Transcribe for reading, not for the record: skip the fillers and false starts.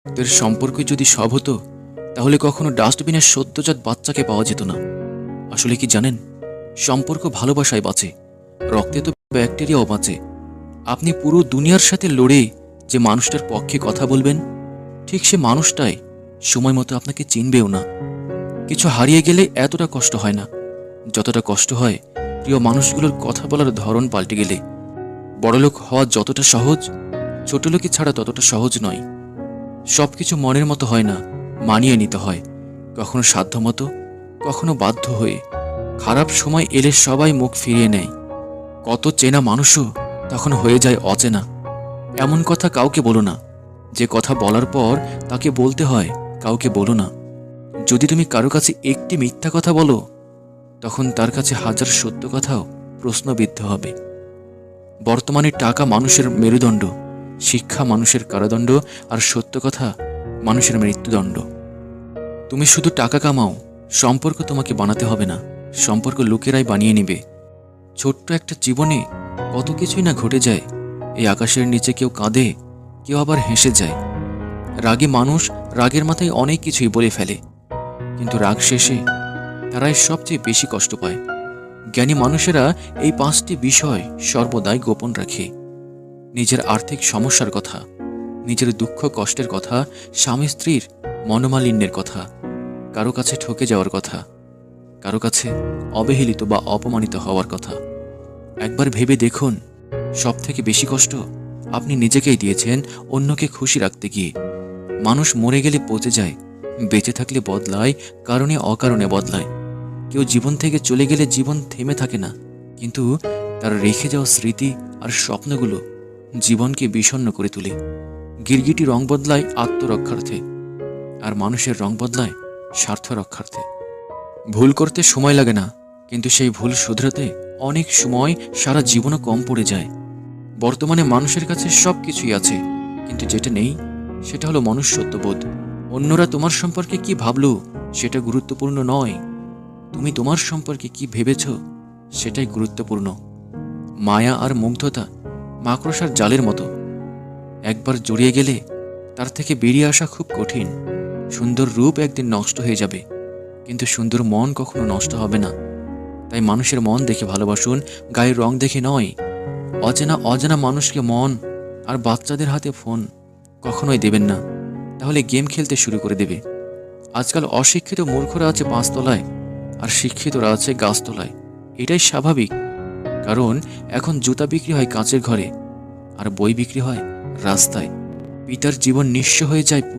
রক্তের সম্পর্কে যদি সব হতো, তাহলে কখনো ডাস্টবিনের সদ্যজাত বাচ্চাকে পাওয়া যেত না। আসলে কি জানেন, সম্পর্ক ভালোবাসায় বাঁচে, রক্তে তো ব্যাকটেরিয়াও বাঁচে। আপনি পুরো দুনিয়ার সাথে লড়ে যে মানুষটার পক্ষে কথা বলবেন, ঠিক সে মানুষটাই সময় মতো আপনাকে চিনবেও না। কিছু হারিয়ে গেলে এতটা কষ্ট হয় না যতটা কষ্ট হয় প্রিয় মানুষগুলোর কথা বলার ধরন পাল্টে গেলে। বড়লোক হওয়া যতটা সহজ, ছোটলোকি ছাড়া ততটা সহজ নয়। সবকিছু মনের মতো হয় না, মানিয়ে নিতে হয়, কখনো সাধ্যমতো, কখনো বাধ্য হয়ে। খারাপ সময় এলে সবাই মুখ ফিরিয়ে নেয়, কত চেনা মানুষও তখন হয়ে যায় অচেনা। এমন কথা কাউকে বলো না, যে কথা বলার পর তাকে বলতে হয় কাউকে বলো না। যদি তুমি কারো কাছে একটি মিথ্যা কথা বলো, তখন তার কাছে হাজার সত্য কথাও প্রশ্নবিদ্ধ হবে। বর্তমানে টাকা মানুষের মেরুদণ্ড, শিক্ষা মানুষের কারাদণ্ড, আর সত্য কথা মানুষের মৃত্যুদণ্ড। তুমি শুধু টাকা কামাও, সম্পর্ক তোমাকে বানাতে হবে না, সম্পর্ক লোকেরাই বানিয়ে নিবে। ছোট্ট একটা জীবনে কত কিছুই না ঘটে যায়। এই আকাশের নিচে কেউ কাঁদে, কেউ আবার হেসে যায়। রাগে মানুষ রাগের মাথায় অনেক কিছুই বলে ফেলে, কিন্তু রাগ শেষে তারাই সবচেয়ে বেশি কষ্ট পায়। জ্ঞানী মানুষেরা এই 5টি বিষয় সর্বদাই গোপন রাখে: নিজের আর্থিক সমস্যার কথা, নিজের দুঃখ কষ্টের কথা, স্বামী স্ত্রীর মনোমালিন্যের কথা, কারো কাছে ঠকে যাওয়ার কথা, কারো কাছে অবহেলিত বা অপমানিত হওয়ার কথা। একবার ভেবে দেখুন, সব থেকে বেশি কষ্ট আপনি নিজেকেই দিয়েছেন অন্যকে খুশি রাখতে গিয়ে। মানুষ মরে গেলে পচে যায়, বেঁচে থাকলে বদলায়, কারণে অকারণে বদলায়। কেউ জীবন থেকে চলে গেলে জীবন থেমে থাকে না, কিন্তু তার রেখে যাওয়া স্মৃতি আর স্বপ্নগুলো জীবনকে বিষণ্ণ করে তোলে। গিরগিটি রং বদলায় আত্মরক্ষার্থে, আর মানুষের রং বদলায় স্বার্থ রক্ষার্থে। ভুল করতে সময় লাগে না, কিন্তু সেই ভুল শুধরাতে অনেক সময়, সারা জীবনও কম পড়ে যায়। বর্তমানে মানুষের কাছে সব কিছুই আছে, কিন্তু যেটা নেই সেটা হলো মনুষ্যত্ববোধ। অন্যরা তোমার সম্পর্কে কি ভাবলো সেটা গুরুত্বপূর্ণ নয়, তুমি তোমার সম্পর্কে কি ভেবেছ সেটাই গুরুত্বপূর্ণ। মায়া আর মুগ্ধতা মাকড়সার জালের মতো, একবার জড়িয়ে গেলে তার থেকে বেরিয়ে আসা খুব কঠিন। সুন্দর রূপ একদিন নষ্ট হয়ে যাবে, কিন্তু সুন্দর মন কখনো নষ্ট হবে না। তাই মানুষের মন দেখে ভালোবাসুন, গায়ের রং দেখে নয়। অচেনা অজানা মানুষকে মন আর বাচ্চাদের হাতে ফোন কখনোই দেবেন না, তাহলে গেম খেলতে শুরু করে দেবে। আজকাল অশিক্ষিত মূর্খরা আছে 5 তলায়, আর শিক্ষিতরা আছে গাছতলায়। এটাই স্বাভাবিক, কারণ এখন জুতা বিক্রি হয় কাঁচের ঘরে, আর বই বিক্রি হয় রাস্তায়। পিতার জীবন নিঃস্ব হয়ে যায়